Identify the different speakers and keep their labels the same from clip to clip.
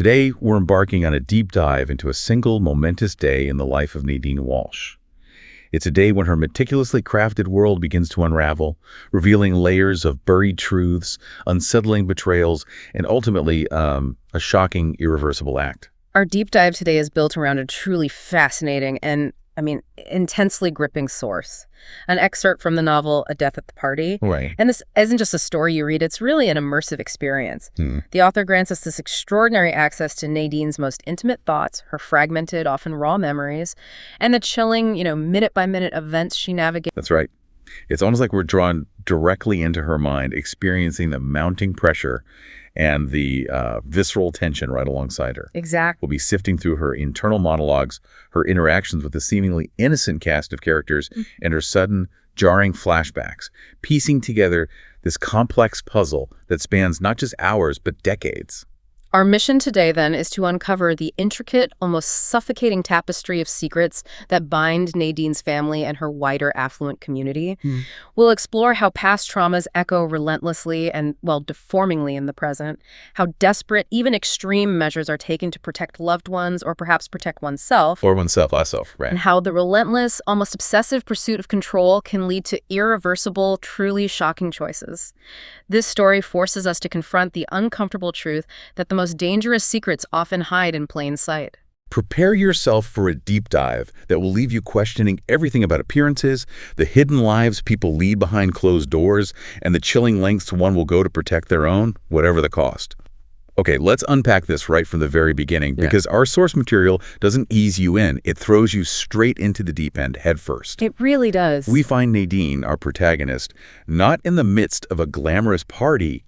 Speaker 1: Today, we're embarking on a deep dive into a single momentous day in the life of Nadine Walsh. It's a day when her meticulously crafted world begins to unravel, revealing layers of buried truths, unsettling betrayals, and ultimately, a shocking, irreversible act.
Speaker 2: Our deep dive today is built around a truly fascinating and, intensely gripping source. An excerpt from the novel A Death at the Party.
Speaker 1: Right.
Speaker 2: And this isn't just a story you read, it's really an immersive experience. The author grants us this extraordinary access to Nadine's most intimate thoughts, her fragmented, often raw memories, and the chilling, minute-by-minute events she navigates.
Speaker 1: That's right. It's almost like we're drawn directly into her mind, experiencing the mounting pressure and the visceral tension right alongside her.
Speaker 2: Exactly.
Speaker 1: We'll be sifting through her internal monologues, her interactions with a seemingly innocent cast of characters, and her sudden, jarring flashbacks, piecing together this complex puzzle that spans not just hours, but decades.
Speaker 2: Our mission today, then, is to uncover the intricate, almost suffocating tapestry of secrets that bind Nadine's family and her wider affluent community. We'll explore how past traumas echo relentlessly and, deformingly in the present, how desperate, even extreme measures are taken to protect loved ones or perhaps protect oneself.
Speaker 1: Or oneself, right.
Speaker 2: And how the relentless, almost obsessive pursuit of control can lead to irreversible, truly shocking choices. This story forces us to confront the uncomfortable truth that the most dangerous secrets often hide in plain sight.
Speaker 1: Prepare yourself for a deep dive that will leave you questioning everything about appearances, the hidden lives people lead behind closed doors, and the chilling lengths one will go to protect their own, whatever the cost. Okay, let's unpack this right from the very beginning, because our source material doesn't ease you in. It throws you straight into the deep end, head first.
Speaker 2: It really does.
Speaker 1: We find Nadine, our protagonist, not in the midst of a glamorous party,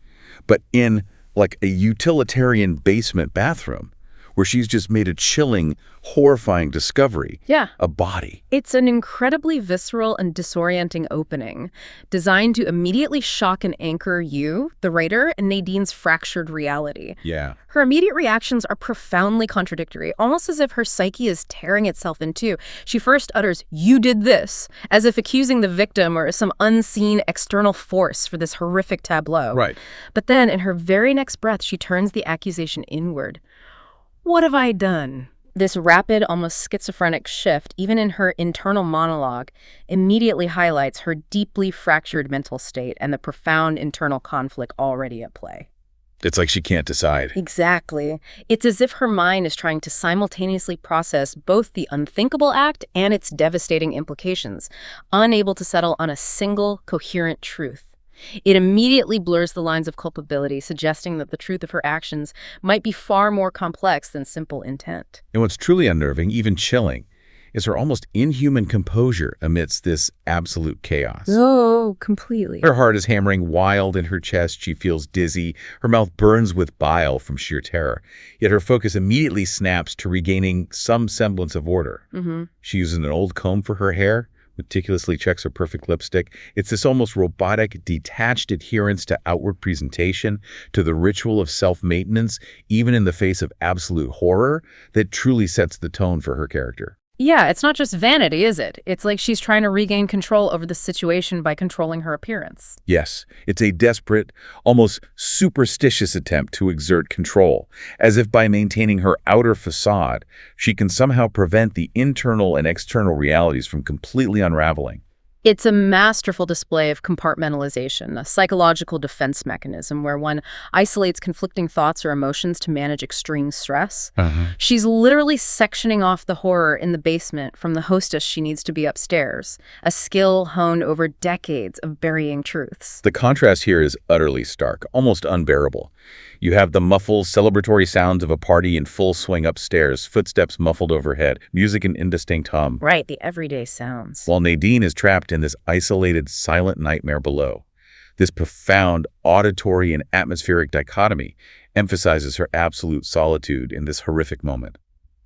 Speaker 1: but in like a utilitarian basement bathroom where she's just made a chilling, horrifying discovery.
Speaker 2: Yeah.
Speaker 1: A body.
Speaker 2: It's an incredibly visceral and disorienting opening, designed to immediately shock and anchor you, the writer, in Nadine's fractured reality.
Speaker 1: Yeah.
Speaker 2: Her immediate reactions are profoundly contradictory, almost as if her psyche is tearing itself in two. She first utters, "You did this," as if accusing the victim or some unseen external force for this horrific tableau.
Speaker 1: Right.
Speaker 2: But then, in her very next breath, she turns the accusation inward. "What have I done?" This rapid, almost schizophrenic shift, even in her internal monologue, immediately highlights her deeply fractured mental state and the profound internal conflict already at play.
Speaker 1: It's like she can't decide.
Speaker 2: Exactly. It's as if her mind is trying to simultaneously process both the unthinkable act and its devastating implications, unable to settle on a single, coherent truth. It immediately blurs the lines of culpability, suggesting that the truth of her actions might be far more complex than simple intent.
Speaker 1: And what's truly unnerving, even chilling, is her almost inhuman composure amidst this absolute chaos.
Speaker 2: Oh, completely.
Speaker 1: Her heart is hammering wild in her chest. She feels dizzy. Her mouth burns with bile from sheer terror. Yet her focus immediately snaps to regaining some semblance of order. She uses an old comb for her hair, meticulously checks her perfect lipstick. It's this almost robotic, detached adherence to outward presentation, to the ritual of self-maintenance, even in the face of absolute horror, that truly sets the tone for her character.
Speaker 2: Yeah, it's not just vanity, is it? It's like she's trying to regain control over the situation by controlling her appearance.
Speaker 1: Yes, it's a desperate, almost superstitious attempt to exert control, as if by maintaining her outer facade, she can somehow prevent the internal and external realities from completely unraveling.
Speaker 2: It's a masterful display of compartmentalization, a psychological defense mechanism where one isolates conflicting thoughts or emotions to manage extreme stress. She's literally sectioning off the horror in the basement from the hostess she needs to be upstairs, a skill honed over decades of burying truths.
Speaker 1: The contrast here is utterly stark, almost unbearable. You have the muffled, celebratory sounds of a party in full swing upstairs, footsteps muffled overhead, music an indistinct hum.
Speaker 2: Right, the everyday sounds.
Speaker 1: While Nadine is trapped in this isolated, silent nightmare below. This profound auditory and atmospheric dichotomy emphasizes her absolute solitude in this horrific moment.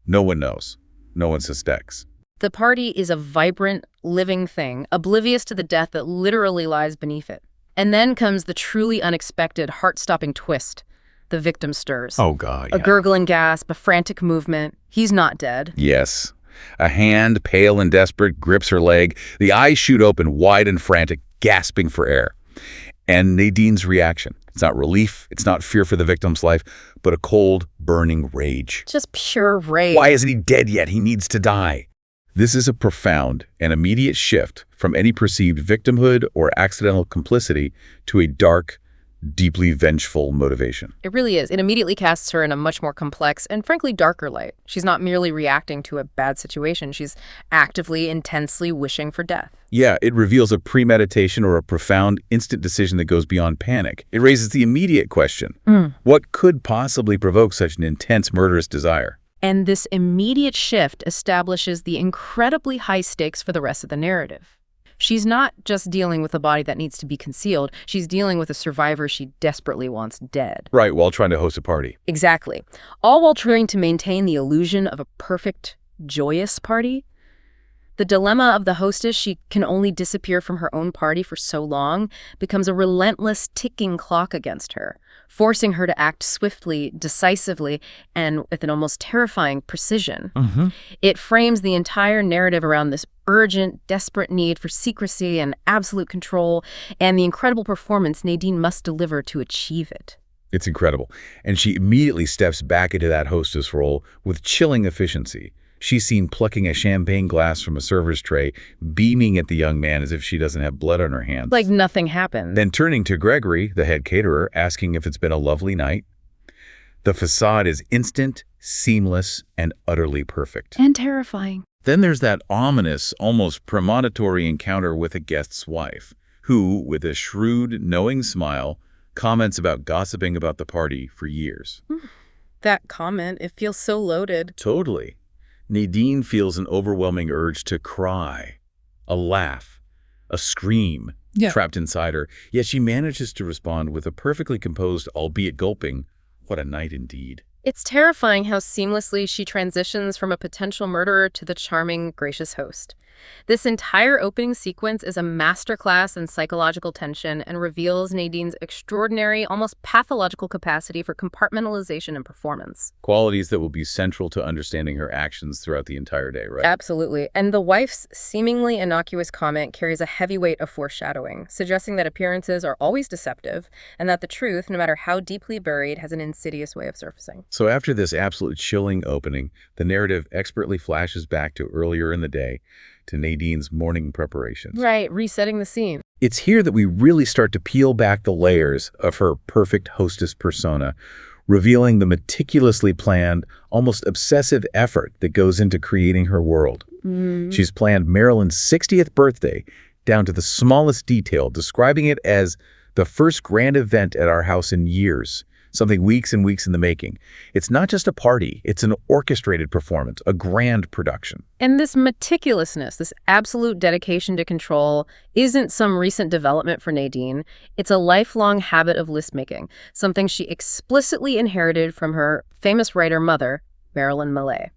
Speaker 1: No one knows. No one suspects.
Speaker 2: The party is a vibrant, living thing, oblivious to the death that literally lies beneath it. And then comes the truly unexpected, heart-stopping twist. The victim stirs.
Speaker 1: Oh, God, yeah.
Speaker 2: A gurgling gasp, a frantic movement. He's not dead.
Speaker 1: Yes. A hand, pale and desperate, grips her leg. The eyes shoot open, wide and frantic, gasping for air. And Nadine's reaction. It's not relief. It's not fear for the victim's life, but a cold, burning rage.
Speaker 2: Just pure rage.
Speaker 1: Why isn't he dead yet? He needs to die. This is a profound and immediate shift from any perceived victimhood or accidental complicity to a dark, deeply vengeful motivation.
Speaker 2: It really is. It immediately casts her in a much more complex and frankly darker light. She's not merely reacting to a bad situation. She's actively, intensely wishing for death.
Speaker 1: Yeah, it reveals a premeditation or a profound, instant decision that goes beyond panic. It raises the immediate question, what could possibly provoke such an intense, murderous desire?
Speaker 2: And this immediate shift establishes the incredibly high stakes for the rest of the narrative. She's not just dealing with a body that needs to be concealed. She's dealing with a survivor she desperately wants dead.
Speaker 1: Right, while trying to host a party.
Speaker 2: Exactly. All while trying to maintain the illusion of a perfect, joyous party. The dilemma of the hostess, she can only disappear from her own party for so long, becomes a relentless ticking clock against her, forcing her to act swiftly, decisively, and with an almost terrifying precision. It frames the entire narrative around this urgent, desperate need for secrecy and absolute control, and the incredible performance Nadine must deliver to achieve it.
Speaker 1: It's incredible. And she immediately steps back into that hostess role with chilling efficiency. She's seen plucking a champagne glass from a server's tray, beaming at the young man as if she doesn't have blood on her hands.
Speaker 2: Like nothing happened.
Speaker 1: Then turning to Gregory, the head caterer, asking if it's been a lovely night. The facade is instant, seamless, and utterly perfect.
Speaker 2: And terrifying.
Speaker 1: Then there's that ominous, almost premonitory encounter with a guest's wife, who, with a shrewd, knowing smile, comments about gossiping about the party for years.
Speaker 2: That comment, it feels so loaded.
Speaker 1: Totally. Nadine feels an overwhelming urge to cry, a laugh, a scream trapped inside her, yet she manages to respond with a perfectly composed, albeit gulping, "What a night indeed."
Speaker 2: It's terrifying how seamlessly she transitions from a potential murderer to the charming, gracious host. This entire opening sequence is a masterclass in psychological tension and reveals Nadine's extraordinary, almost pathological capacity for compartmentalization and performance.
Speaker 1: Qualities that will be central to understanding her actions throughout the entire day, right?
Speaker 2: Absolutely. And the wife's seemingly innocuous comment carries a heavy weight of foreshadowing, suggesting that appearances are always deceptive and that the truth, no matter how deeply buried, has an insidious way of surfacing.
Speaker 1: So after this absolute chilling opening, the narrative expertly flashes back to earlier in the day, to Nadine's morning preparations.
Speaker 2: Right, resetting the scene.
Speaker 1: It's here that we really start to peel back the layers of her perfect hostess persona, revealing the meticulously planned, almost obsessive effort that goes into creating her world. She's planned Marilyn's 60th birthday down to the smallest detail, describing it as the first grand event at our house in years, something weeks and weeks in the making. It's not just a party, it's an orchestrated performance, a grand production.
Speaker 2: And this meticulousness, this absolute dedication to control, isn't some recent development for Nadine. It's a lifelong habit of list-making, something she explicitly inherited from her famous writer mother, Marilyn Millay.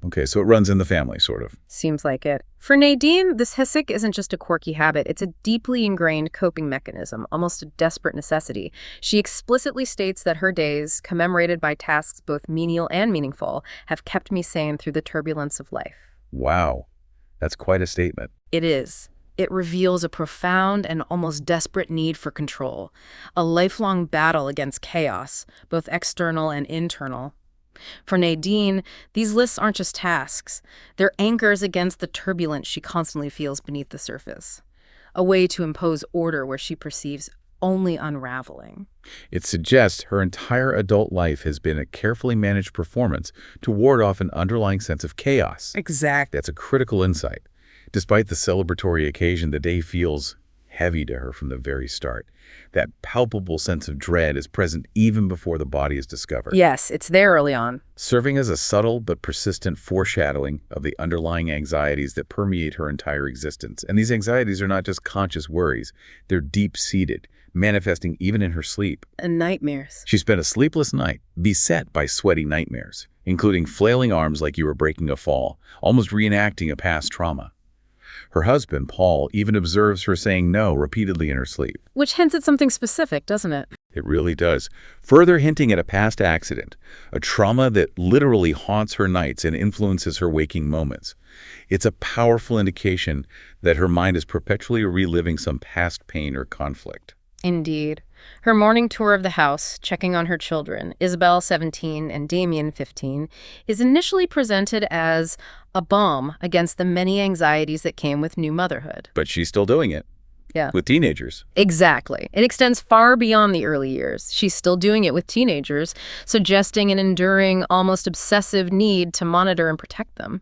Speaker 1: Okay, so it runs in the family, sort of.
Speaker 2: Seems like it. For Nadine, this hissik isn't just a quirky habit. It's a deeply ingrained coping mechanism, almost a desperate necessity. She explicitly states that her days, commemorated by tasks both menial and meaningful, have kept me sane through the turbulence of life.
Speaker 1: Wow, that's quite a statement.
Speaker 2: It is. It reveals a profound and almost desperate need for control, a lifelong battle against chaos, both external and internal. For Nadine, these lists aren't just tasks. They're anchors against the turbulence she constantly feels beneath the surface. A way to impose order where she perceives only unraveling.
Speaker 1: It suggests her entire adult life has been a carefully managed performance to ward off an underlying sense of chaos.
Speaker 2: Exactly.
Speaker 1: That's a critical insight. Despite the celebratory occasion, the day feels heavy to her from the very start. That palpable sense of dread is present even before the body is discovered.
Speaker 2: Yes, it's there early on.
Speaker 1: Serving as a subtle but persistent foreshadowing of the underlying anxieties that permeate her entire existence. And these anxieties are not just conscious worries. They're deep-seated, manifesting even in her sleep.
Speaker 2: And nightmares.
Speaker 1: She spent a sleepless night, beset by sweaty nightmares, including flailing arms like you were breaking a fall, almost reenacting a past trauma. Her husband, Paul, even observes her saying no repeatedly in her sleep.
Speaker 2: Which hints at something specific, doesn't it?
Speaker 1: It really does. Further hinting at a past accident, a trauma that literally haunts her nights and influences her waking moments. It's a powerful indication that her mind is perpetually reliving some past pain or conflict.
Speaker 2: Indeed. Her morning tour of the house, checking on her children, Isabel, 17, and Damien, 15, is initially presented as a balm against the many anxieties that came with new motherhood.
Speaker 1: But she's still doing it.
Speaker 2: Yeah.
Speaker 1: With teenagers.
Speaker 2: Exactly. It extends far beyond the early years. She's still doing it with teenagers, suggesting an enduring, almost obsessive need to monitor and protect them.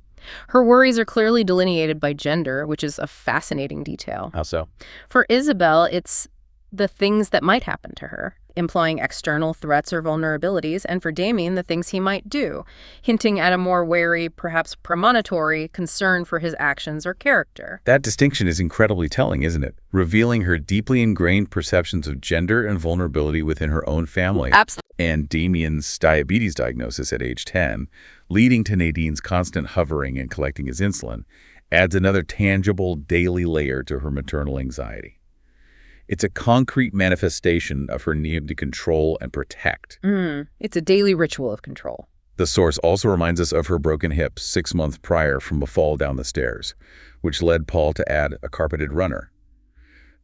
Speaker 2: Her worries are clearly delineated by gender, which is a fascinating detail.
Speaker 1: How so?
Speaker 2: For Isabel, it's the things that might happen to her, implying external threats or vulnerabilities, and for Damien, the things he might do, hinting at a more wary, perhaps premonitory, concern for his actions or character.
Speaker 1: That distinction is incredibly telling, isn't it? Revealing her deeply ingrained perceptions of gender and vulnerability within her own family.
Speaker 2: Absolutely.
Speaker 1: And Damien's diabetes diagnosis at age 10, leading to Nadine's constant hovering and collecting his insulin, adds another tangible daily layer to her maternal anxiety. It's a concrete manifestation of her need to control and protect.
Speaker 2: It's a daily ritual of control.
Speaker 1: The source also reminds us of her broken hip 6 months prior from a fall down the stairs, which led Paul to add a carpeted runner.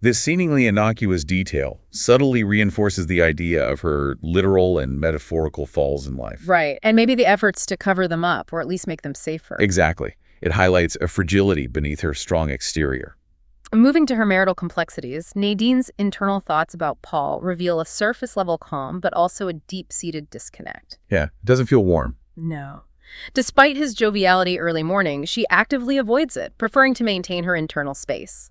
Speaker 1: This seemingly innocuous detail subtly reinforces the idea of her literal and metaphorical falls in life.
Speaker 2: Right, and maybe the efforts to cover them up, or at least make them safer.
Speaker 1: Exactly. It highlights a fragility beneath her strong exterior.
Speaker 2: Moving to her marital complexities, Nadine's internal thoughts about Paul reveal a surface-level calm, but also a deep-seated disconnect.
Speaker 1: Yeah, it doesn't feel warm.
Speaker 2: No. Despite his joviality early morning, she actively avoids it, preferring to maintain her internal space.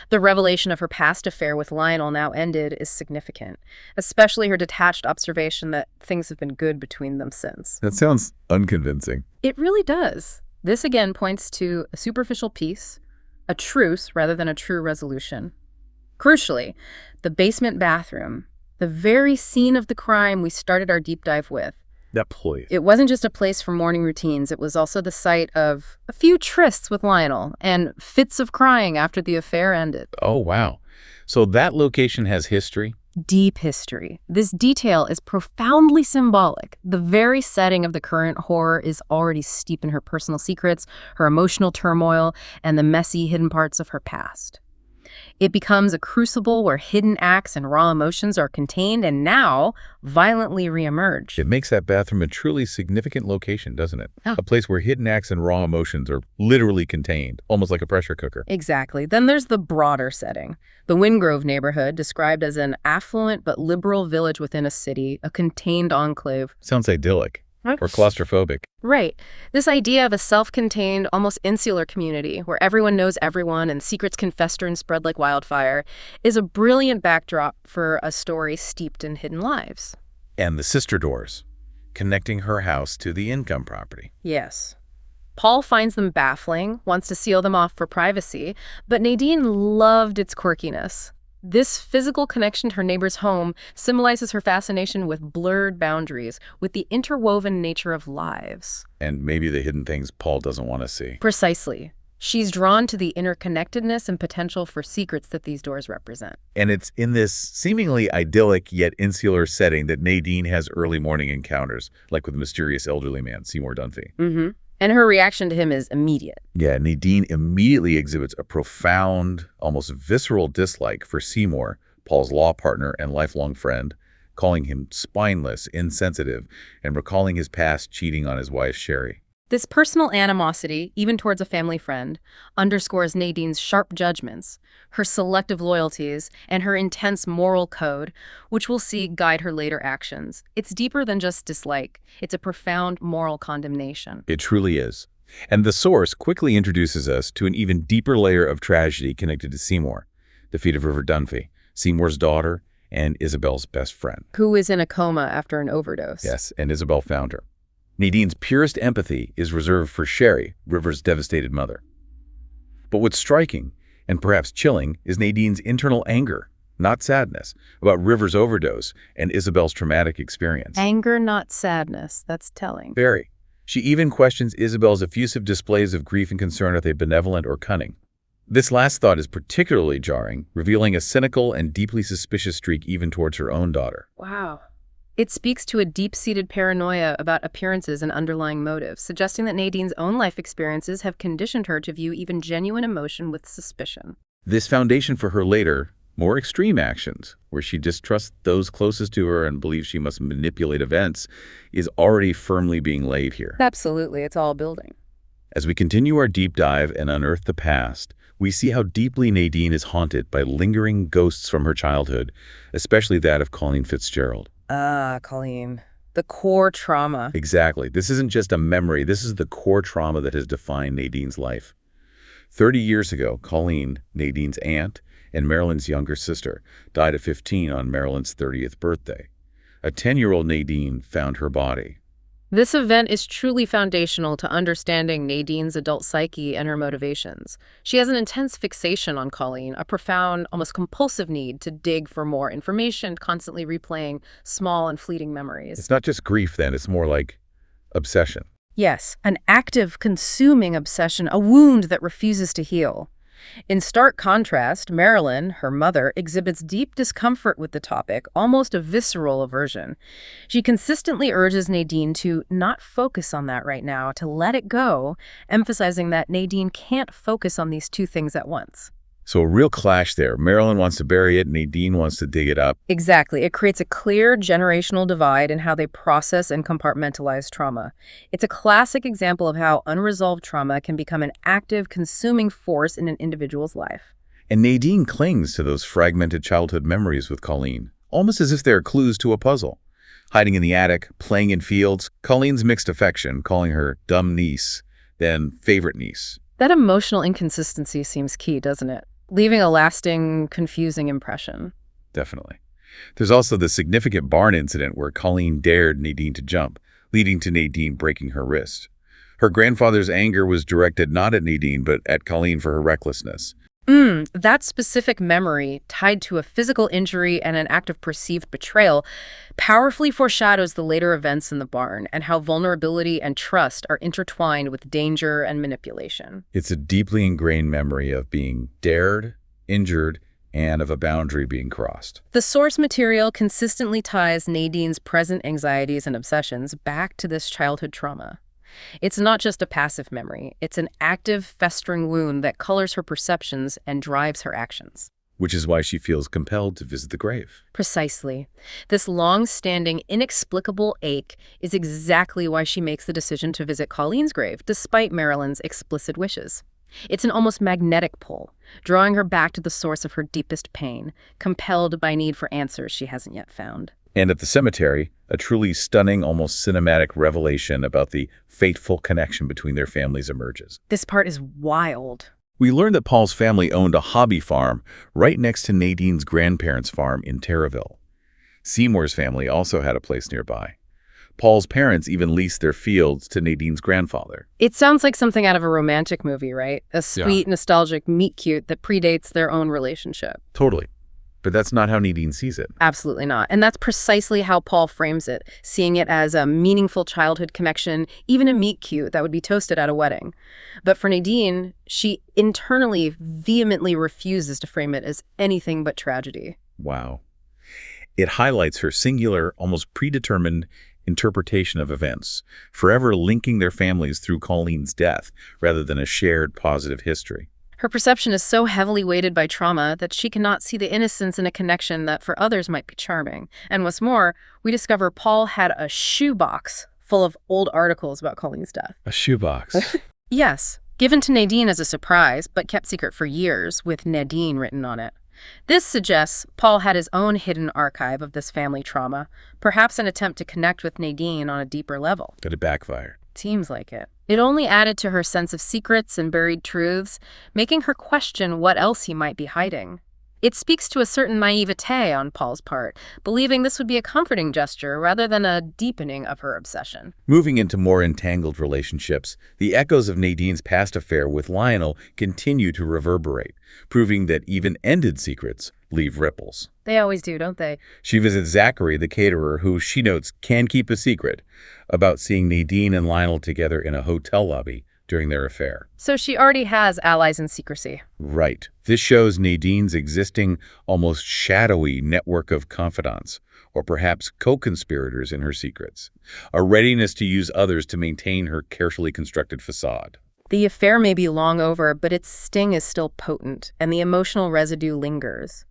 Speaker 2: The revelation of her past affair with Lionel, now ended, is significant, especially her detached observation that things have been good between them since.
Speaker 1: That sounds unconvincing.
Speaker 2: It really does. This again points to a superficial peace, a truce rather than a true resolution. Crucially, the basement bathroom, the very scene of the crime we started our deep dive with.
Speaker 1: That place.
Speaker 2: It wasn't just a place for morning routines, it was also the site of a few trysts with Lionel and fits of crying after the affair ended.
Speaker 1: Oh, wow. So that location has history?
Speaker 2: Deep history. This detail is profoundly symbolic. The very setting of the current horror is already steeped in her personal secrets, her emotional turmoil, and the messy hidden parts of her past. It becomes a crucible where hidden acts and raw emotions are contained and now violently reemerge.
Speaker 1: It makes that bathroom a truly significant location, doesn't it?
Speaker 2: Oh.
Speaker 1: A place where hidden acts and raw emotions are literally contained, almost like a pressure cooker.
Speaker 2: Exactly. Then there's the broader setting. The Wingrove neighborhood, described as an affluent but liberal village within a city, a contained enclave.
Speaker 1: Sounds idyllic. Or claustrophobic.
Speaker 2: Right. This idea of a self-contained, almost insular community where everyone knows everyone and secrets can fester and spread like wildfire is a brilliant backdrop for a story steeped in hidden lives.
Speaker 1: And the sister doors, connecting her house to the income property.
Speaker 2: Yes. Paul finds them baffling, wants to seal them off for privacy, but Nadine loved its quirkiness. This physical connection to her neighbor's home symbolizes her fascination with blurred boundaries, with the interwoven nature of lives.
Speaker 1: And maybe the hidden things Paul doesn't want to see.
Speaker 2: Precisely. She's drawn to the interconnectedness and potential for secrets that these doors represent.
Speaker 1: And it's in this seemingly idyllic yet insular setting that Nadine has early morning encounters, like with the mysterious elderly man, Seymour Dunphy.
Speaker 2: And her reaction to him is immediate.
Speaker 1: Yeah, Nadine immediately exhibits a profound, almost visceral dislike for Seymour, Paul's law partner and lifelong friend, calling him spineless, insensitive, and recalling his past cheating on his wife, Sherry.
Speaker 2: This personal animosity, even towards a family friend, underscores Nadine's sharp judgments, her selective loyalties, and her intense moral code, which we'll see guide her later actions. It's deeper than just dislike. It's a profound moral condemnation.
Speaker 1: It truly is. And the source quickly introduces us to an even deeper layer of tragedy connected to Seymour, the fate of River Dunphy, Seymour's daughter, and Isabel's best friend.
Speaker 2: Who is in a coma after an overdose.
Speaker 1: Yes, and Isabel found her. Nadine's purest empathy is reserved for Sherry, River's devastated mother. But what's striking, and perhaps chilling, is Nadine's internal anger, not sadness, about River's overdose and Isabel's traumatic experience.
Speaker 2: Anger, not sadness. That's telling.
Speaker 1: Very. She even questions Isabel's effusive displays of grief and concern, are they benevolent or cunning? This last thought is particularly jarring, revealing a cynical and deeply suspicious streak even towards her own daughter.
Speaker 2: Wow. It speaks to a deep-seated paranoia about appearances and underlying motives, suggesting that Nadine's own life experiences have conditioned her to view even genuine emotion with suspicion.
Speaker 1: This foundation for her later, More extreme actions, where she distrusts those closest to her and believes she must manipulate events, is already firmly being laid here.
Speaker 2: Absolutely, it's all building.
Speaker 1: As we continue our deep dive and unearth the past, we see how deeply Nadine is haunted by lingering ghosts from her childhood, especially that of Colleen Fitzgerald.
Speaker 2: Colleen. The core trauma.
Speaker 1: Exactly. This isn't just a memory. This is the core trauma that has defined Nadine's life. 30 years ago, Colleen, Nadine's aunt, and Marilyn's younger sister, died at 15 on Marilyn's 30th birthday. A 10-year-old Nadine found her body.
Speaker 2: This event is truly foundational to understanding Nadine's adult psyche and her motivations. She has an intense fixation on Colleen, a profound, almost compulsive need to dig for more information, constantly replaying small and fleeting memories.
Speaker 1: It's not just grief then, it's more like obsession.
Speaker 2: Yes, an active, consuming obsession, a wound that refuses to heal. In stark contrast, Marilyn, her mother, exhibits deep discomfort with the topic, almost a visceral aversion. She consistently urges Nadine to not focus on that right now, to let it go, emphasizing that Nadine can't focus on these two things at once.
Speaker 1: So a real clash there. Marilyn wants to bury it, Nadine wants to dig it up.
Speaker 2: Exactly. It creates a clear generational divide in how they process and compartmentalize trauma. It's a classic example of how unresolved trauma can become an active, consuming force in an individual's life.
Speaker 1: And Nadine clings to those fragmented childhood memories with Colleen, almost as if they're clues to a puzzle. Hiding in the attic, playing in fields, Colleen's mixed affection, calling her dumb niece, then favorite niece.
Speaker 2: That emotional inconsistency seems key, doesn't it? Leaving a lasting, confusing impression.
Speaker 1: Definitely. There's also the significant barn incident where Colleen dared Nadine to jump, leading to Nadine breaking her wrist. Her grandfather's anger was directed not at Nadine, but at Colleen for her recklessness.
Speaker 2: That specific memory, tied to a physical injury and an act of perceived betrayal, powerfully foreshadows the later events in the barn and how vulnerability and trust are intertwined with danger and manipulation.
Speaker 1: It's a deeply ingrained memory of being dared, injured, and of a boundary being crossed.
Speaker 2: The source material consistently ties Nadine's present anxieties and obsessions back to this childhood trauma. It's not just a passive memory. It's an active, festering wound that colors her perceptions and drives her actions.
Speaker 1: Which is why she feels compelled to visit the grave.
Speaker 2: Precisely. This long-standing, inexplicable ache is exactly why she makes the decision to visit Colleen's grave, despite Marilyn's explicit wishes. It's an almost magnetic pull, drawing her back to the source of her deepest pain, compelled by need for answers she hasn't yet found.
Speaker 1: And at the cemetery, a truly stunning, almost cinematic revelation about the fateful connection between their families emerges.
Speaker 2: This part is wild.
Speaker 1: We learn that Paul's family owned a hobby farm right next to Nadine's grandparents' farm in Terraville. Seymour's family also had a place nearby. Paul's parents even leased their fields to Nadine's grandfather.
Speaker 2: It sounds like something out of a romantic movie, right? A sweet, nostalgic meet-cute that predates their own relationship.
Speaker 1: Totally. But that's not how Nadine sees it.
Speaker 2: Absolutely not. And that's precisely how Paul frames it, seeing it as a meaningful childhood connection, even a meet-cute that would be toasted at a wedding. But for Nadine, she internally, vehemently refuses to frame it as anything but tragedy.
Speaker 1: Wow. It highlights her singular, almost predetermined interpretation of events, forever linking their families through Colleen's death rather than a shared positive history.
Speaker 2: Her perception is so heavily weighted by trauma that she cannot see the innocence in a connection that for others might be charming. And what's more, we discover Paul had a shoebox full of old articles about Colleen's death.
Speaker 1: A shoebox?
Speaker 2: Yes, given to Nadine as a surprise, but kept secret for years, with Nadine written on it. This suggests Paul had his own hidden archive of this family trauma, perhaps an attempt to connect with Nadine on a deeper level.
Speaker 1: Did it backfire?
Speaker 2: Seems like it. It only added to her sense of secrets and buried truths, making her question what else he might be hiding. It speaks to a certain naivete on Paul's part, believing this would be a comforting gesture rather than a deepening of her obsession.
Speaker 1: Moving into more entangled relationships, the echoes of Nadine's past affair with Lionel continue to reverberate, proving that even ended secrets leave ripples.
Speaker 2: They always do, don't they?
Speaker 1: She visits Zachary, the caterer, who she notes can keep a secret, about seeing Nadine and Lionel together in a hotel lobby during their affair.
Speaker 2: So she already has allies in secrecy.
Speaker 1: Right. This shows Nadine's existing, almost shadowy network of confidants, or perhaps co-conspirators in her secrets, a readiness to use others to maintain her carefully constructed facade.
Speaker 2: The affair may be long over, but its sting is still potent, and the emotional residue lingers.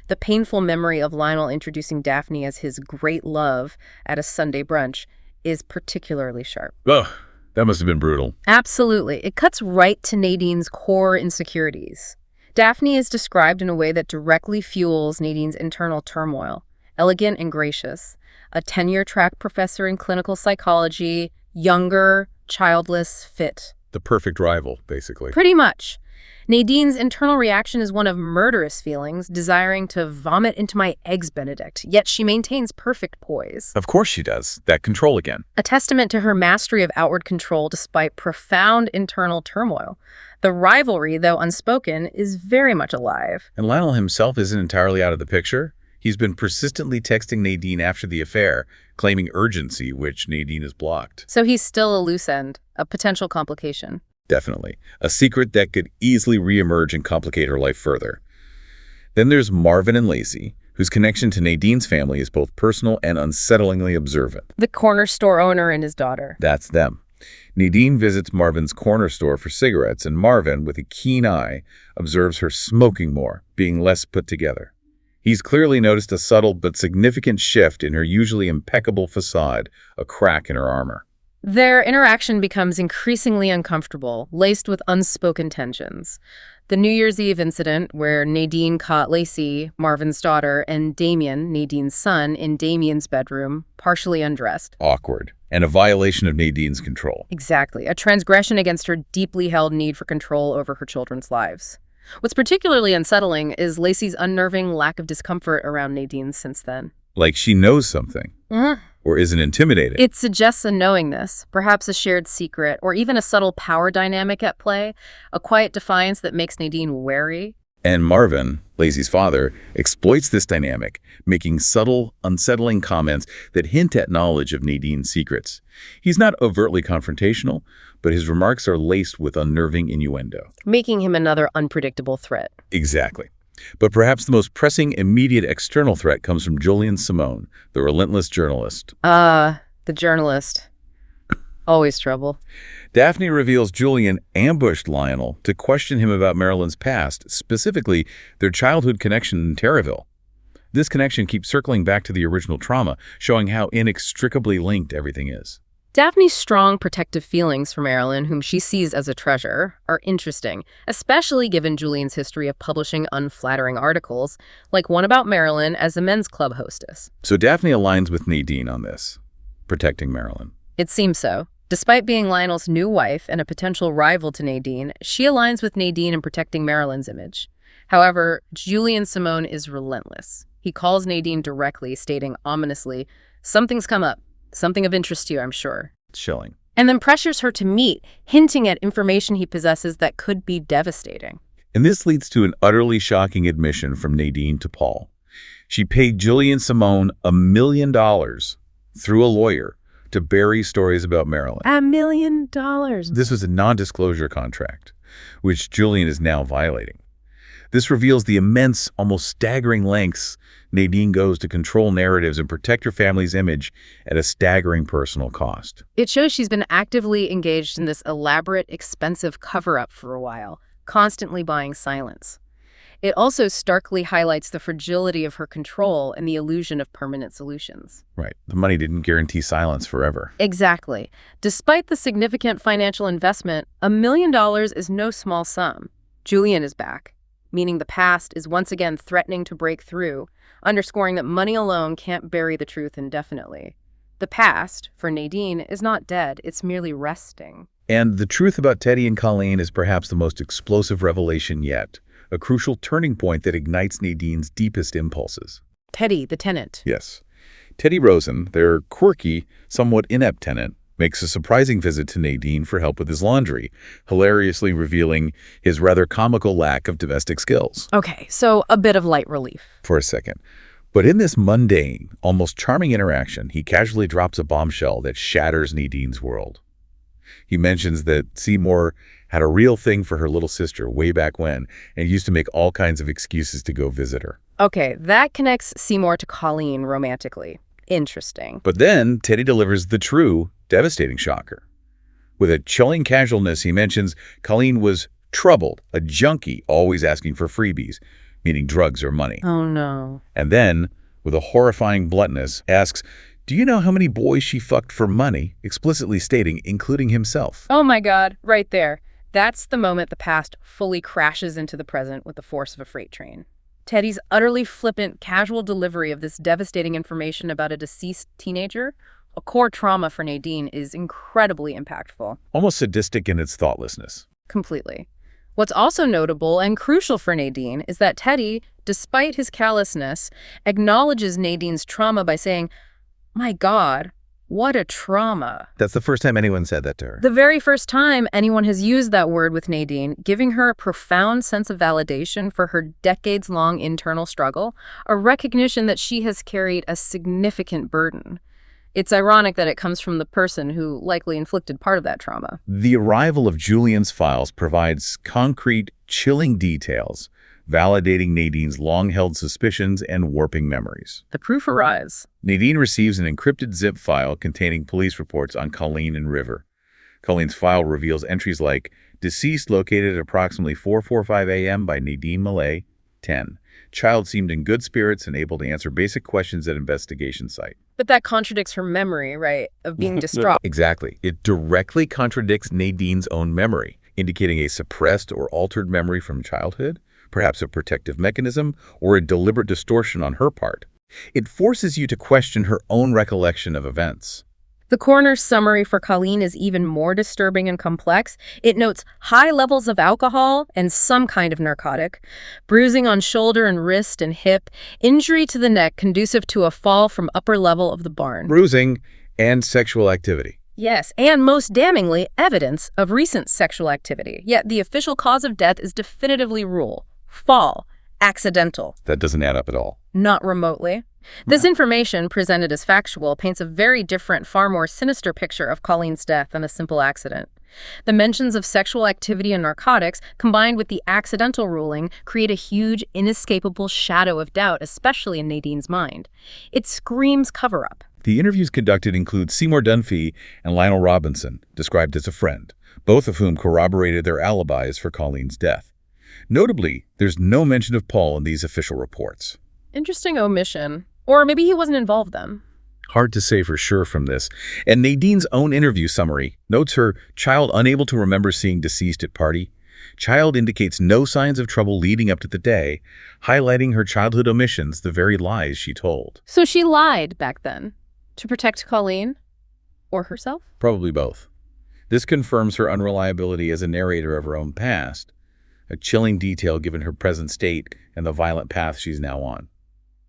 Speaker 2: The painful memory of Lionel introducing Daphne as his great love at a Sunday brunch is particularly sharp.
Speaker 1: Ugh, that must have been brutal.
Speaker 2: Absolutely. It cuts right to Nadine's core insecurities. Daphne is described in a way that directly fuels Nadine's internal turmoil. Elegant and gracious, a tenure-track professor in clinical psychology, younger, childless, fit.
Speaker 1: The perfect rival, basically.
Speaker 2: Pretty much. Nadine's internal reaction is one of murderous feelings, desiring to vomit into my eggs Benedict, yet she maintains perfect poise.
Speaker 1: Of course she does. That control again.
Speaker 2: A testament to her mastery of outward control despite profound internal turmoil. The rivalry, though unspoken, is very much alive.
Speaker 1: And Lionel himself isn't entirely out of the picture. He's been persistently texting Nadine after the affair, claiming urgency, which Nadine has blocked.
Speaker 2: So he's still a loose end, a potential complication.
Speaker 1: Definitely. A secret that could easily reemerge and complicate her life further. Then there's Marvin and Lacey, whose connection to Nadine's family is both personal and unsettlingly observant.
Speaker 2: The corner store owner and his daughter.
Speaker 1: That's them. Nadine visits Marvin's corner store for cigarettes, and Marvin, with a keen eye, observes her smoking more, being less put together. He's clearly noticed a subtle but significant shift in her usually impeccable facade, a crack in her armor.
Speaker 2: Their interaction becomes increasingly uncomfortable, laced with unspoken tensions. The New Year's Eve incident, where Nadine caught Lacey, Marvin's daughter, and Damien, Nadine's son, in Damien's bedroom, partially undressed.
Speaker 1: Awkward. And a violation of Nadine's control.
Speaker 2: Exactly. A transgression against her deeply held need for control over her children's lives. What's particularly unsettling is Lacey's unnerving lack of discomfort around Nadine since then.
Speaker 1: Like she knows something. Or isn't intimidated.
Speaker 2: It suggests a knowingness, perhaps a shared secret, or even a subtle power dynamic at play, a quiet defiance that makes Nadine wary.
Speaker 1: And Marvin, Lacey's father, exploits this dynamic, making subtle, unsettling comments that hint at knowledge of Nadine's secrets. He's not overtly confrontational, but his remarks are laced with unnerving innuendo.
Speaker 2: Making him another unpredictable threat.
Speaker 1: Exactly. But perhaps the most pressing immediate external threat comes from Julian Simone, the relentless journalist.
Speaker 2: The journalist. Always trouble.
Speaker 1: Daphne reveals Julian ambushed Lionel to question him about Marilyn's past, specifically their childhood connection in Terraville. This connection keeps circling back to the original trauma, showing how inextricably linked everything is.
Speaker 2: Daphne's strong protective feelings for Marilyn, whom she sees as a treasure, are interesting, especially given Julian's history of publishing unflattering articles, like one about Marilyn as a men's club hostess.
Speaker 1: So Daphne aligns with Nadine on this, protecting Marilyn.
Speaker 2: It seems so. Despite being Lionel's new wife and a potential rival to Nadine, she aligns with Nadine in protecting Marilyn's image. However, Julian Simone is relentless. He calls Nadine directly, stating ominously, "Something's come up. Something of interest to you, I'm sure."
Speaker 1: It's chilling.
Speaker 2: And then pressures her to meet, hinting at information he possesses that could be devastating.
Speaker 1: And this leads to an utterly shocking admission from Nadine to Paul. She paid Julian Simone $1 million through a lawyer to bury stories about Marilyn.
Speaker 2: $1 million.
Speaker 1: This was a non-disclosure contract, which Julian is now violating. This reveals the immense, almost staggering lengths Nadine goes to control narratives and protect her family's image at a staggering personal cost.
Speaker 2: It shows she's been actively engaged in this elaborate, expensive cover-up for a while, constantly buying silence. It also starkly highlights the fragility of her control and the illusion of permanent solutions.
Speaker 1: Right. The money didn't guarantee silence forever.
Speaker 2: Exactly. Despite the significant financial investment, $1 million is no small sum. Julian is back, meaning the past is once again threatening to break through, underscoring that money alone can't bury the truth indefinitely. The past, for Nadine, is not dead, it's merely resting.
Speaker 1: And the truth about Teddy and Colleen is perhaps the most explosive revelation yet, a crucial turning point that ignites Nadine's deepest impulses.
Speaker 2: Teddy, the tenant.
Speaker 1: Yes. Teddy Rosen, their quirky, somewhat inept tenant, makes a surprising visit to Nadine for help with his laundry, hilariously revealing his rather comical lack of domestic skills.
Speaker 2: Okay, so a bit of light relief.
Speaker 1: For a second. But in this mundane, almost charming interaction, he casually drops a bombshell that shatters Nadine's world. He mentions that Seymour had a real thing for her little sister way back when and used to make all kinds of excuses to go visit her.
Speaker 2: Okay, that connects Seymour to Colleen romantically. Interesting.
Speaker 1: But then Teddy delivers the true, devastating shocker. With a chilling casualness, he mentions Colleen was troubled, a junkie, always asking for freebies. meaning drugs or money.
Speaker 2: Oh, no.
Speaker 1: And then, with a horrifying bluntness, asks, do you know how many boys she fucked for money, explicitly stating, including himself?
Speaker 2: Oh my God, right there. That's the moment the past fully crashes into the present with the force of a freight train. Teddy's utterly flippant, casual delivery of this devastating information about a deceased teenager, a core trauma for Nadine, is incredibly impactful.
Speaker 1: Almost sadistic in its thoughtlessness.
Speaker 2: Completely. What's also notable and crucial for Nadine is that Teddy, despite his callousness, acknowledges Nadine's trauma by saying, "My God, what a trauma."
Speaker 1: That's the first time anyone said that to her.
Speaker 2: The very first time anyone has used that word with Nadine, giving her a profound sense of validation for her decades-long internal struggle, a recognition that she has carried a significant burden. It's ironic that it comes from the person who likely inflicted part of that trauma.
Speaker 1: The arrival of Julian's files provides concrete, chilling details, validating Nadine's long-held suspicions and warping memories.
Speaker 2: The proof arrives.
Speaker 1: Nadine receives an encrypted zip file containing police reports on Colleen and River. Colleen's file reveals entries like, deceased located at approximately 4:45 a.m. by Nadine Millay, 10. Child seemed in good spirits and able to answer basic questions at investigation site.
Speaker 2: But that contradicts her memory, right, of being distraught.
Speaker 1: Exactly. It directly contradicts Nadine's own memory, indicating a suppressed or altered memory from childhood, perhaps a protective mechanism, or a deliberate distortion on her part. It forces you to question her own recollection of events.
Speaker 2: The coroner's summary for Colleen is even more disturbing and complex. It notes high levels of alcohol and some kind of narcotic, bruising on shoulder and wrist and hip, injury to the neck conducive to a fall from upper level of the barn.
Speaker 1: Bruising and sexual activity.
Speaker 2: Yes, and most damningly, evidence of recent sexual activity. Yet the official cause of death is definitively rule: fall, accidental.
Speaker 1: That doesn't add up at all.
Speaker 2: Not remotely. This information, presented as factual, paints a very different, far more sinister picture of Colleen's death than a simple accident. The mentions of sexual activity and narcotics, combined with the accidental ruling, create a huge, inescapable shadow of doubt, especially in Nadine's mind. It screams cover-up.
Speaker 1: The interviews conducted include Seymour Dunphy and Lionel Robinson, described as a friend, both of whom corroborated their alibis for Colleen's death. Notably, there's no mention of Paul in these official reports.
Speaker 2: Interesting omission. Or maybe he wasn't involved then.
Speaker 1: Hard to say for sure from this. And Nadine's own interview summary notes her child unable to remember seeing deceased at party. Child indicates no signs of trouble leading up to the day, highlighting her childhood omissions, the very lies she told.
Speaker 2: So she lied back then to protect Colleen or herself?
Speaker 1: Probably both. This confirms her unreliability as a narrator of her own past, a chilling detail given her present state and the violent path she's now on.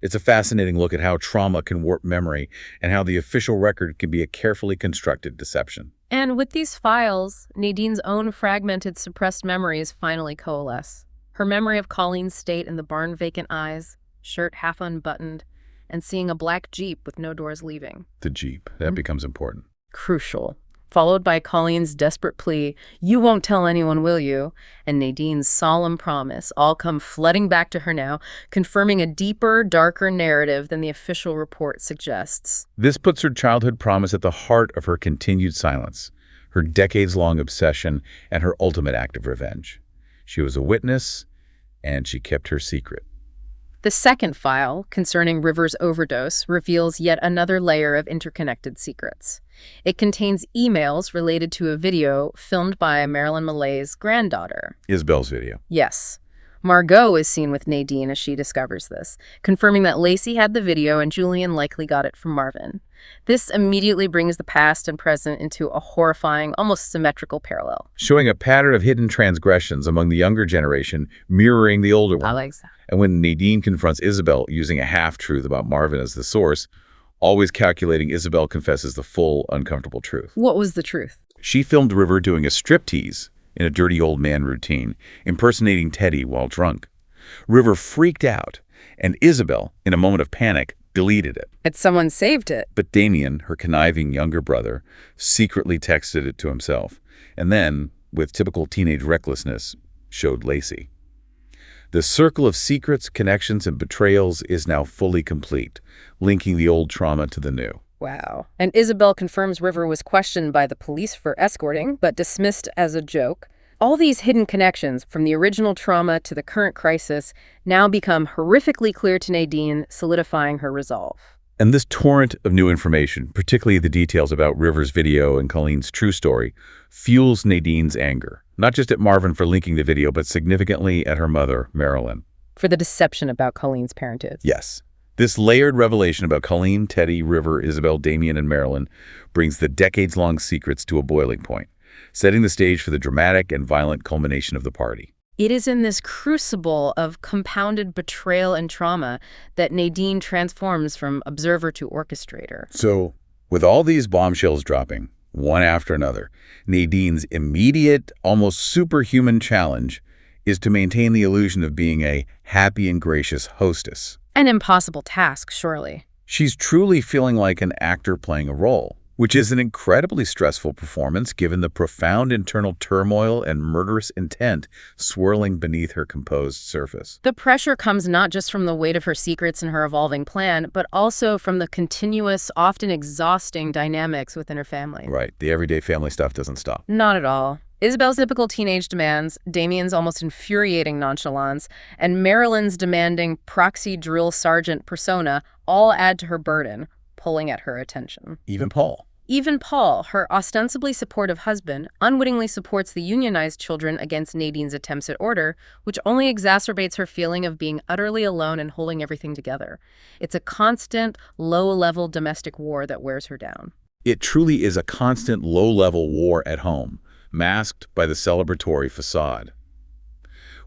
Speaker 1: It's a fascinating look at how trauma can warp memory and how the official record can be a carefully constructed deception.
Speaker 2: And with these files, Nadine's own fragmented, suppressed memories finally coalesce. Her memory of Colleen's state in the barn-vacant eyes, shirt half unbuttoned, and seeing a black Jeep with no doors leaving.
Speaker 1: The Jeep. That becomes important.
Speaker 2: Crucial. Followed by Colleen's desperate plea, "You won't tell anyone, will you?" And Nadine's solemn promise all come flooding back to her now, confirming a deeper, darker narrative than the official report suggests.
Speaker 1: This puts her childhood promise at the heart of her continued silence, her decades-long obsession, and her ultimate act of revenge. She was a witness, and she kept her secret.
Speaker 2: The second file, concerning River's overdose, reveals yet another layer of interconnected secrets. It contains emails related to a video filmed by Marilyn Millay's granddaughter.
Speaker 1: Isabel's video.
Speaker 2: Yes. Margot is seen with Nadine as she discovers this, confirming that Lacey had the video and Julian likely got it from Marvin. This immediately brings the past and present into a horrifying, almost symmetrical parallel.
Speaker 1: Showing a pattern of hidden transgressions among the younger generation, mirroring the older one.
Speaker 2: I like that.
Speaker 1: And when Nadine confronts Isabel using a half-truth about Marvin as the source, always calculating Isabel confesses the full, uncomfortable truth.
Speaker 2: What was the truth?
Speaker 1: She filmed River doing a striptease in a dirty old man routine, impersonating Teddy while drunk. River freaked out, and Isabel, in a moment of panic, deleted it.
Speaker 2: Had someone saved it?
Speaker 1: But Damien, her conniving younger brother, secretly texted it to himself, and then, with typical teenage recklessness, showed Lacey. The circle of secrets, connections, and betrayals is now fully complete, linking the old trauma to the new.
Speaker 2: Wow. And Isabel confirms River was questioned by the police for escorting, but dismissed as a joke. All these hidden connections, from the original trauma to the current crisis, now become horrifically clear to Nadine, solidifying her resolve.
Speaker 1: And this torrent of new information, particularly the details about River's video and Colleen's true story, fuels Nadine's anger. Not just at Marvin for linking the video, but significantly at her mother, Marilyn.
Speaker 2: For the deception about Colleen's parentage.
Speaker 1: Yes. This layered revelation about Colleen, Teddy, River, Isabel, Damien, and Marilyn brings the decades-long secrets to a boiling point, setting the stage for the dramatic and violent culmination of the party.
Speaker 2: It is in this crucible of compounded betrayal and trauma that Nadine transforms from observer to orchestrator.
Speaker 1: So, with all these bombshells dropping, one after another, Nadine's immediate, almost superhuman challenge is to maintain the illusion of being a happy and gracious hostess.
Speaker 2: An impossible task, surely.
Speaker 1: She's truly feeling like an actor playing a role, which is an incredibly stressful performance given the profound internal turmoil and murderous intent swirling beneath her composed surface.
Speaker 2: The pressure comes not just from the weight of her secrets and her evolving plan, but also from the continuous, often exhausting dynamics within her family.
Speaker 1: Right. The everyday family stuff doesn't stop.
Speaker 2: Not at all. Isabel's typical teenage demands, Damien's almost infuriating nonchalance, and Marilyn's demanding proxy drill sergeant persona all add to her burden, pulling at her attention.
Speaker 1: Even Paul.
Speaker 2: Even Paul, her ostensibly supportive husband, unwittingly supports the unionized children against Nadine's attempts at order, which only exacerbates her feeling of being utterly alone and holding everything together. It's a constant, low-level domestic war that wears her down.
Speaker 1: It truly is a constant low-level war at home, masked by the celebratory facade.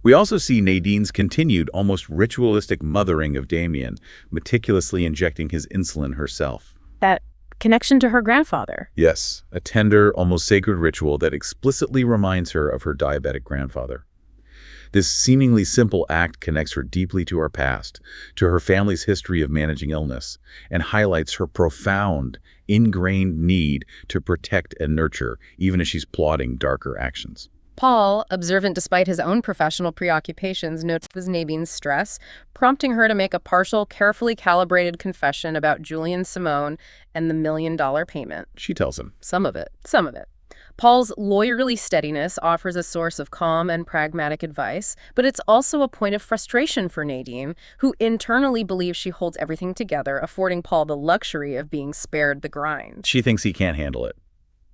Speaker 1: We also see Nadine's continued, almost ritualistic mothering of Damien, meticulously injecting his insulin herself.
Speaker 2: That connection to her grandfather.
Speaker 1: Yes, a tender, almost sacred ritual that explicitly reminds her of her diabetic grandfather. This seemingly simple act connects her deeply to her past, to her family's history of managing illness, and highlights her profound, ingrained need to protect and nurture, even as she's plotting darker actions.
Speaker 2: Paul, observant despite his own professional preoccupations, notices Nadine's stress, prompting her to make a partial, carefully calibrated confession about Julian Simone and the $1 million payment.
Speaker 1: She tells him.
Speaker 2: Some of it. Paul's lawyerly steadiness offers a source of calm and pragmatic advice, but it's also a point of frustration for Nadine, who internally believes she holds everything together, affording Paul the luxury of being spared the grind.
Speaker 1: She thinks he can't handle it,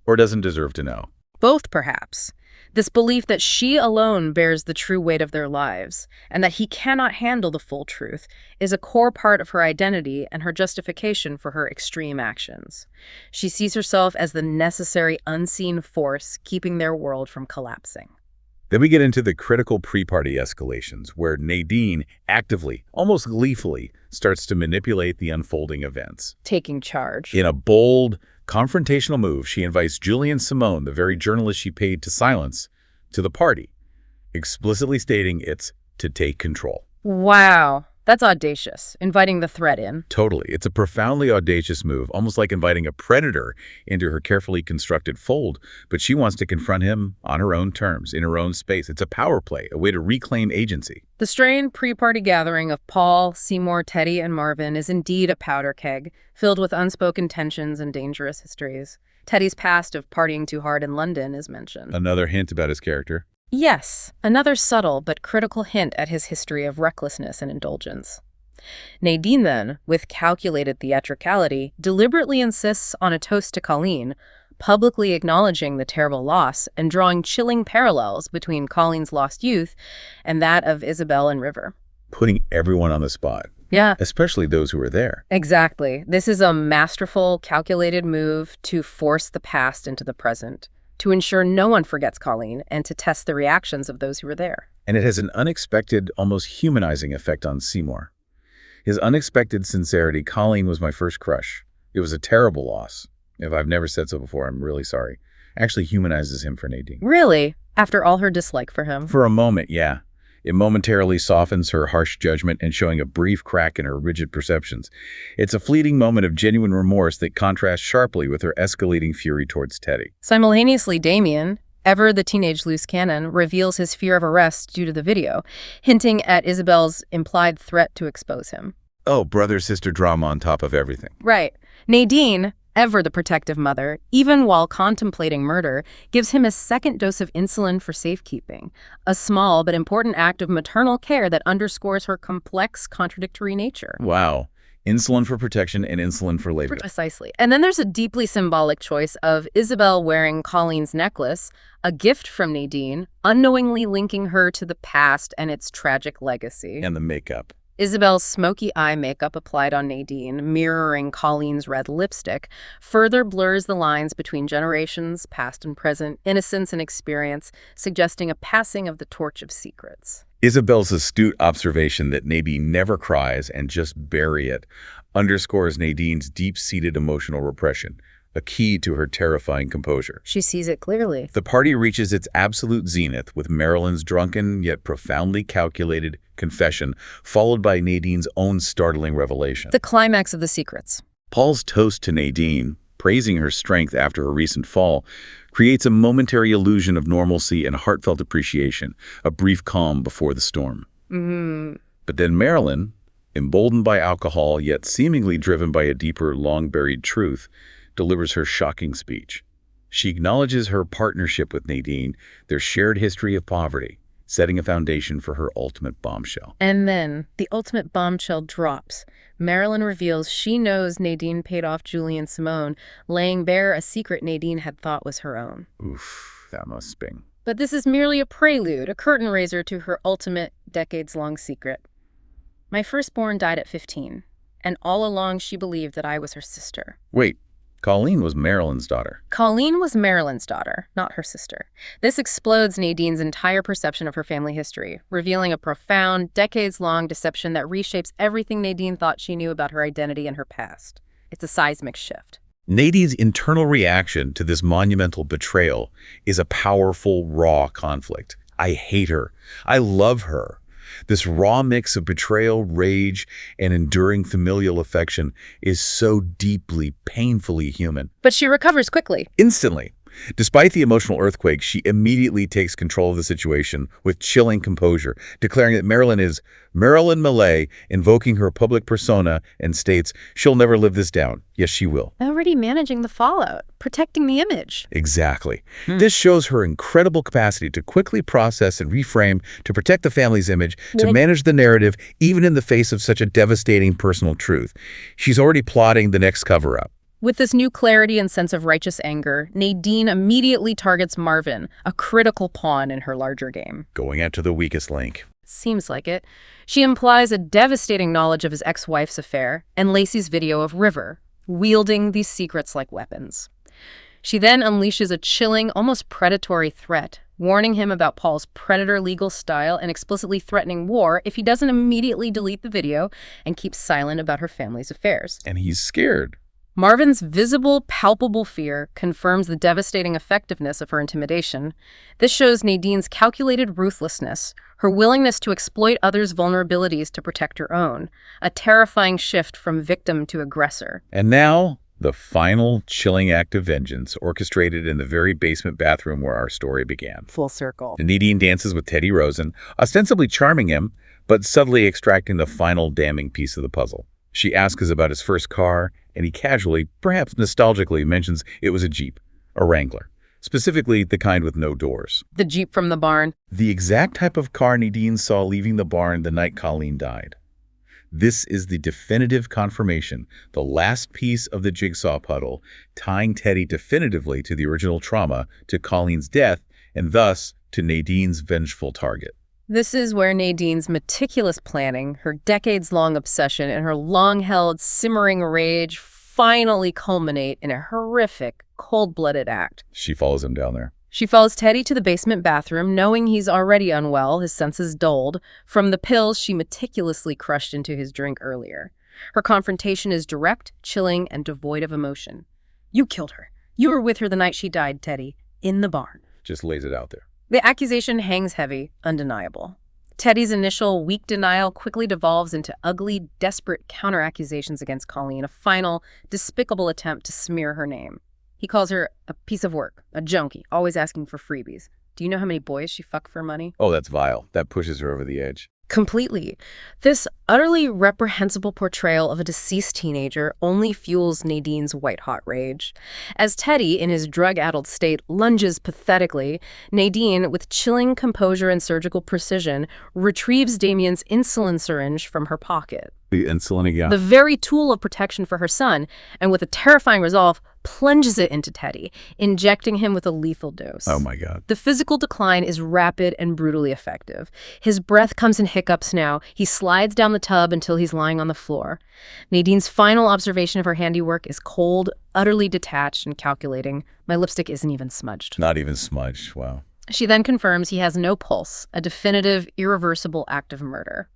Speaker 1: or doesn't deserve to know.
Speaker 2: Both, perhaps. This belief that she alone bears the true weight of their lives, and that he cannot handle the full truth, is a core part of her identity and her justification for her extreme actions. She sees herself as the necessary unseen force keeping their world from collapsing.
Speaker 1: Then we get into the critical pre-party escalations, where Nadine actively, almost gleefully, starts to manipulate the unfolding events.
Speaker 2: Taking charge.
Speaker 1: In a bold, confrontational move, she invites Julian Simone, the very journalist she paid to silence, to the party, explicitly stating it's to take control.
Speaker 2: Wow, that's audacious, inviting the threat in.
Speaker 1: Totally. It's a profoundly audacious move, almost like inviting a predator into her carefully constructed fold, but she wants to confront him on her own terms, in her own space. It's a power play, a way to reclaim agency.
Speaker 2: The strained pre-party gathering of Paul, Seymour, Teddy, and Marvin is indeed a powder keg, filled with unspoken tensions and dangerous histories. Teddy's past of partying too hard in London is mentioned.
Speaker 1: Another hint about his character.
Speaker 2: Yes, another subtle but critical hint at his history of recklessness and indulgence. Nadine then, with calculated theatricality, deliberately insists on a toast to Colleen, publicly acknowledging the terrible loss and drawing chilling parallels between Colleen's lost youth and that of Isabel and River.
Speaker 1: Putting everyone on the spot.
Speaker 2: Yeah.
Speaker 1: Especially those who were there.
Speaker 2: Exactly. This is a masterful, calculated move to force the past into the present, to ensure no one forgets Colleen, and to test the reactions of those who were there.
Speaker 1: And it has an unexpected, almost humanizing effect on Seymour. His unexpected sincerity. Colleen was my first crush. It was a terrible loss. If I've never said so before, I'm really sorry. Actually humanizes him for Nadine.
Speaker 2: Really? After all her dislike for him?
Speaker 1: For a moment, yeah. It momentarily softens her harsh judgment and showing a brief crack in her rigid perceptions. It's a fleeting moment of genuine remorse that contrasts sharply with her escalating fury towards Teddy.
Speaker 2: Simultaneously, Damien, ever the teenage loose cannon, reveals his fear of arrest due to the video, hinting at Isabel's implied threat to expose him.
Speaker 1: Oh, brother-sister drama on top of everything.
Speaker 2: Right. Nadine, ever the protective mother, even while contemplating murder, gives him a second dose of insulin for safekeeping, a small but important act of maternal care that underscores her complex, contradictory nature.
Speaker 1: Wow. Insulin for protection and insulin for labor.
Speaker 2: Precisely. And then there's a deeply symbolic choice of Isabel wearing Colleen's necklace, a gift from Nadine, unknowingly linking her to the past and its tragic legacy.
Speaker 1: And the makeup.
Speaker 2: Isabel's smoky eye makeup applied on Nadine, mirroring Colleen's red lipstick, further blurs the lines between generations, past and present, innocence and experience, suggesting a passing of the torch of secrets.
Speaker 1: Isabel's astute observation that Nadine never cries and just bury it underscores Nadine's deep-seated emotional repression, a key to her terrifying composure.
Speaker 2: She sees it clearly.
Speaker 1: The party reaches its absolute zenith with Marilyn's drunken yet profoundly calculated confession, followed by Nadine's own startling revelation.
Speaker 2: The climax of the secrets.
Speaker 1: Paul's toast to Nadine, praising her strength after her recent fall, creates a momentary illusion of normalcy and heartfelt appreciation, a brief calm before the storm. But then Marilyn, emboldened by alcohol yet seemingly driven by a deeper, long-buried truth, delivers her shocking speech. She acknowledges her partnership with Nadine, their shared history of poverty, setting a foundation for her ultimate bombshell.
Speaker 2: And then the ultimate bombshell drops. Marilyn reveals she knows Nadine paid off Julie and Simone, laying bare a secret Nadine had thought was her own.
Speaker 1: Oof, that must sting.
Speaker 2: But this is merely a prelude, a curtain raiser to her ultimate, decades-long secret. My firstborn died at 15, and all along she believed that I was her sister.
Speaker 1: Wait, Colleen was Marilyn's daughter.
Speaker 2: Colleen was Marilyn's daughter, not her sister. This explodes Nadine's entire perception of her family history, revealing a profound, decades-long deception that reshapes everything Nadine thought she knew about her identity and her past. It's a seismic shift.
Speaker 1: Nadine's internal reaction to this monumental betrayal is a powerful, raw conflict. I hate her. I love her. This raw mix of betrayal, rage, and enduring familial affection is so deeply, painfully human.
Speaker 2: But she recovers quickly.
Speaker 1: Instantly. Despite the emotional earthquake, she immediately takes control of the situation with chilling composure, declaring that Marilyn is Marilyn Millay, invoking her public persona, and states she'll never live this down. Yes, she will.
Speaker 2: Already managing the fallout, protecting the image.
Speaker 1: Exactly. This shows her incredible capacity to quickly process and reframe, to protect the family's image, to manage the narrative, even in the face of such a devastating personal truth. She's already plotting the next cover-up.
Speaker 2: With this new clarity and sense of righteous anger, Nadine immediately targets Marvin, a critical pawn in her larger game.
Speaker 1: Going after the weakest link.
Speaker 2: Seems like it. She implies a devastating knowledge of his ex-wife's affair and Lacey's video of River, wielding these secrets like weapons. She then unleashes a chilling, almost predatory threat, warning him about Paul's predator legal style and explicitly threatening war if he doesn't immediately delete the video and keep silent about her family's affairs.
Speaker 1: And he's scared.
Speaker 2: Marvin's visible, palpable fear confirms the devastating effectiveness of her intimidation. This shows Nadine's calculated ruthlessness, her willingness to exploit others' vulnerabilities to protect her own, a terrifying shift from victim to aggressor.
Speaker 1: And now, the final chilling act of vengeance, orchestrated in the very basement bathroom where our story began.
Speaker 2: Full circle.
Speaker 1: Nadine dances with Teddy Rosen, ostensibly charming him, but subtly extracting the final damning piece of the puzzle. She asks about his first car, and he casually, perhaps nostalgically, mentions it was a Jeep, a Wrangler, specifically the kind with no doors.
Speaker 2: The Jeep from the barn.
Speaker 1: The exact type of car Nadine saw leaving the barn the night Colleen died. This is the definitive confirmation, the last piece of the jigsaw puzzle, tying Teddy definitively to the original trauma, to Colleen's death, and thus to Nadine's vengeful target.
Speaker 2: This is where Nadine's meticulous planning, her decades-long obsession, and her long-held, simmering rage finally culminate in a horrific, cold-blooded act.
Speaker 1: She follows him down there.
Speaker 2: She follows Teddy to the basement bathroom, knowing he's already unwell, his senses dulled, from the pills she meticulously crushed into his drink earlier. Her confrontation is direct, chilling, and devoid of emotion. You killed her. You were with her the night she died, Teddy, in the barn.
Speaker 1: Just lays it out there.
Speaker 2: The accusation hangs heavy, undeniable. Teddy's initial weak denial quickly devolves into ugly, desperate counter-accusations against Colleen, a final, despicable attempt to smear her name. He calls her a piece of work, a junkie, always asking for freebies. Do you know how many boys she fucked for money?
Speaker 1: Oh, that's vile. That pushes her over the edge.
Speaker 2: Completely. This utterly reprehensible portrayal of a deceased teenager only fuels Nadine's white-hot rage. As Teddy, in his drug-addled state, lunges pathetically, Nadine, with chilling composure and surgical precision, retrieves Damien's insulin syringe from her pocket.
Speaker 1: The insulin again.
Speaker 2: The very tool of protection for her son, and with a terrifying resolve, plunges it into Teddy, injecting him with a lethal dose.
Speaker 1: Oh my God.
Speaker 2: The physical decline is rapid and brutally effective. His breath comes in hiccups now. He slides down the tub until he's lying on the floor. Nadine's final observation of her handiwork is cold, utterly detached, and calculating. My lipstick isn't even smudged.
Speaker 1: Not even smudged. Wow.
Speaker 2: She then confirms he has no pulse, a definitive, irreversible act of murder.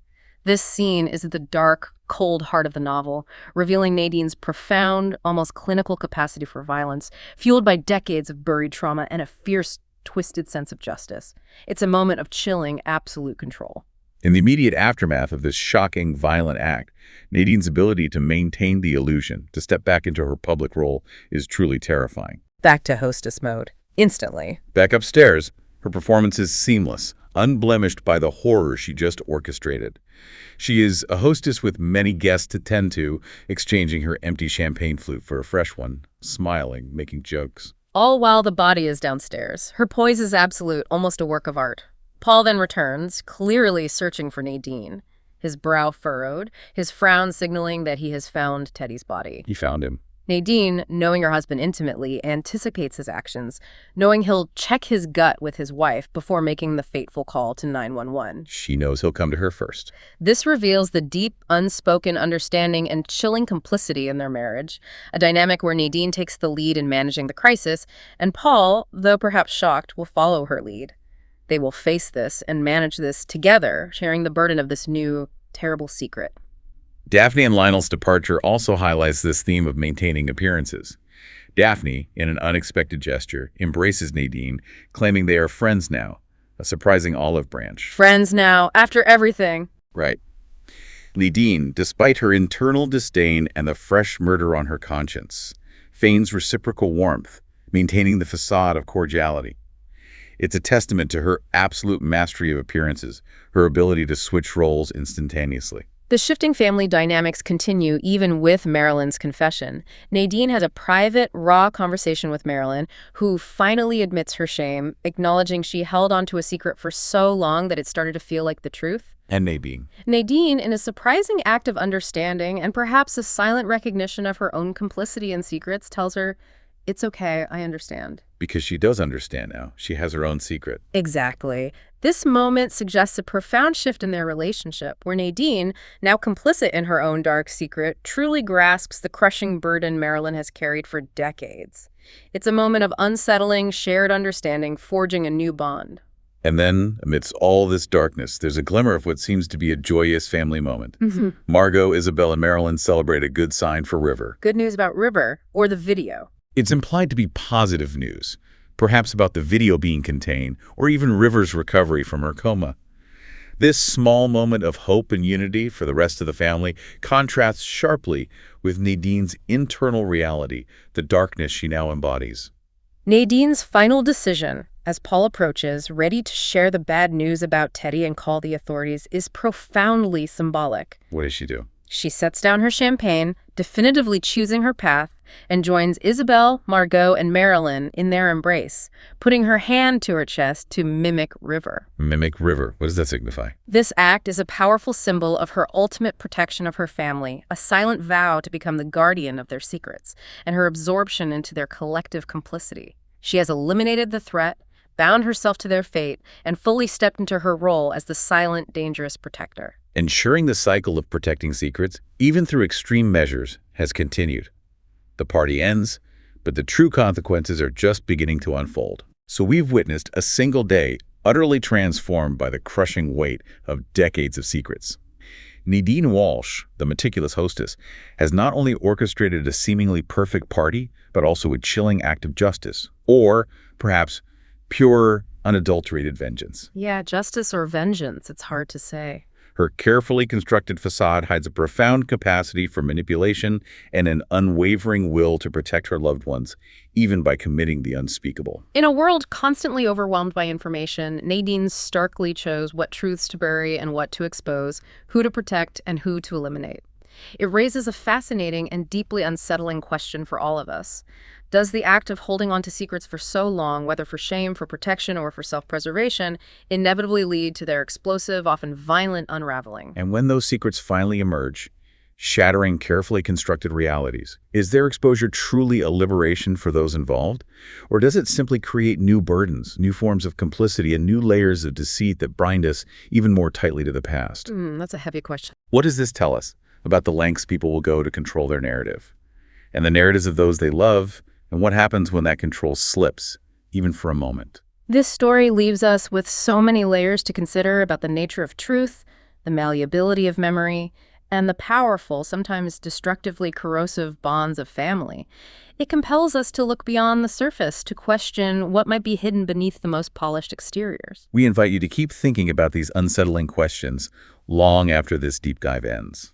Speaker 2: This scene is at the dark, cold heart of the novel, revealing Nadine's profound, almost clinical capacity for violence, fueled by decades of buried trauma and a fierce, twisted sense of justice. It's a moment of chilling, absolute control.
Speaker 1: In the immediate aftermath of this shocking, violent act, Nadine's ability to maintain the illusion, to step back into her public role, is truly terrifying.
Speaker 2: Back to hostess mode, instantly.
Speaker 1: Back upstairs, her performance is seamless, unblemished by the horror she just orchestrated. She is a hostess with many guests to tend to, exchanging her empty champagne flute for a fresh one, smiling, making jokes.
Speaker 2: All while the body is downstairs. Her poise is absolute, almost a work of art. Paul then returns, clearly searching for Nadine, his brow furrowed, his frown signaling that he has found Teddy's body.
Speaker 1: He found him.
Speaker 2: Nadine, knowing her husband intimately, anticipates his actions, knowing he'll check his gut with his wife before making the fateful call to 911.
Speaker 1: She knows he'll come to her first.
Speaker 2: This reveals the deep, unspoken understanding and chilling complicity in their marriage, a dynamic where Nadine takes the lead in managing the crisis, and Paul, though perhaps shocked, will follow her lead. They will face this and manage this together, sharing the burden of this new, terrible secret.
Speaker 1: Daphne and Lionel's departure also highlights this theme of maintaining appearances. Daphne, in an unexpected gesture, embraces Nadine, claiming they are friends now, a surprising olive branch.
Speaker 2: Friends now, after everything.
Speaker 1: Right. Nadine, despite her internal disdain and the fresh murder on her conscience, feigns reciprocal warmth, maintaining the facade of cordiality. It's a testament to her absolute mastery of appearances, her ability to switch roles instantaneously.
Speaker 2: The shifting family dynamics continue even with Marilyn's confession. Nadine has a private, raw conversation with Marilyn, who finally admits her shame, acknowledging she held onto a secret for so long that it started to feel like the truth.
Speaker 1: And Nadine.
Speaker 2: Nadine, in a surprising act of understanding and perhaps a silent recognition of her own complicity in secrets, tells her, "It's okay, I understand."
Speaker 1: Because she does understand now. She has her own secret.
Speaker 2: Exactly. This moment suggests a profound shift in their relationship, where Nadine, now complicit in her own dark secret, truly grasps the crushing burden Marilyn has carried for decades. It's a moment of unsettling, shared understanding, forging a new bond.
Speaker 1: And then, amidst all this darkness, there's a glimmer of what seems to be a joyous family moment. Margot, Isabel, and Marilyn celebrate a good sign for River.
Speaker 2: Good news about River, or the video.
Speaker 1: It's implied to be positive news, perhaps about the video being contained, or even River's recovery from her coma. This small moment of hope and unity for the rest of the family contrasts sharply with Nadine's internal reality, the darkness she now embodies.
Speaker 2: Nadine's final decision, as Paul approaches, ready to share the bad news about Teddy and call the authorities, is profoundly symbolic.
Speaker 1: What does she do?
Speaker 2: She sets down her champagne, definitively choosing her path, and joins Isabel, Margot, and Marilyn in their embrace, putting her hand to her chest to mimic River.
Speaker 1: Mimic River. What does that signify?
Speaker 2: This act is a powerful symbol of her ultimate protection of her family, a silent vow to become the guardian of their secrets, and her absorption into their collective complicity. She has eliminated the threat, bound herself to their fate, and fully stepped into her role as the silent, dangerous protector.
Speaker 1: Ensuring the cycle of protecting secrets, even through extreme measures, has continued. The party ends, but the true consequences are just beginning to unfold. So we've witnessed a single day utterly transformed by the crushing weight of decades of secrets. Nadine Walsh, the meticulous hostess, has not only orchestrated a seemingly perfect party, but also a chilling act of justice, or perhaps pure, unadulterated vengeance.
Speaker 2: Yeah, justice or vengeance, it's hard to say.
Speaker 1: Her carefully constructed facade hides a profound capacity for manipulation and an unwavering will to protect her loved ones, even by committing the unspeakable.
Speaker 2: In a world constantly overwhelmed by information, Nadine starkly chose what truths to bury and what to expose, who to protect and who to eliminate. It raises a fascinating and deeply unsettling question for all of us. Does the act of holding on to secrets for so long, whether for shame, for protection, or for self-preservation, inevitably lead to their explosive, often violent unraveling?
Speaker 1: And when those secrets finally emerge, shattering carefully constructed realities, is their exposure truly a liberation for those involved? Or does it simply create new burdens, new forms of complicity, and new layers of deceit that bind us even more tightly to the past?
Speaker 2: That's a heavy question.
Speaker 1: What does this tell us about the lengths people will go to control their narrative, and the narratives of those they love, and what happens when that control slips, even for a moment?
Speaker 2: This story leaves us with so many layers to consider about the nature of truth, the malleability of memory, and the powerful, sometimes destructively corrosive bonds of family. It compels us to look beyond the surface, to question what might be hidden beneath the most polished exteriors.
Speaker 1: We invite you to keep thinking about these unsettling questions long after this deep dive ends.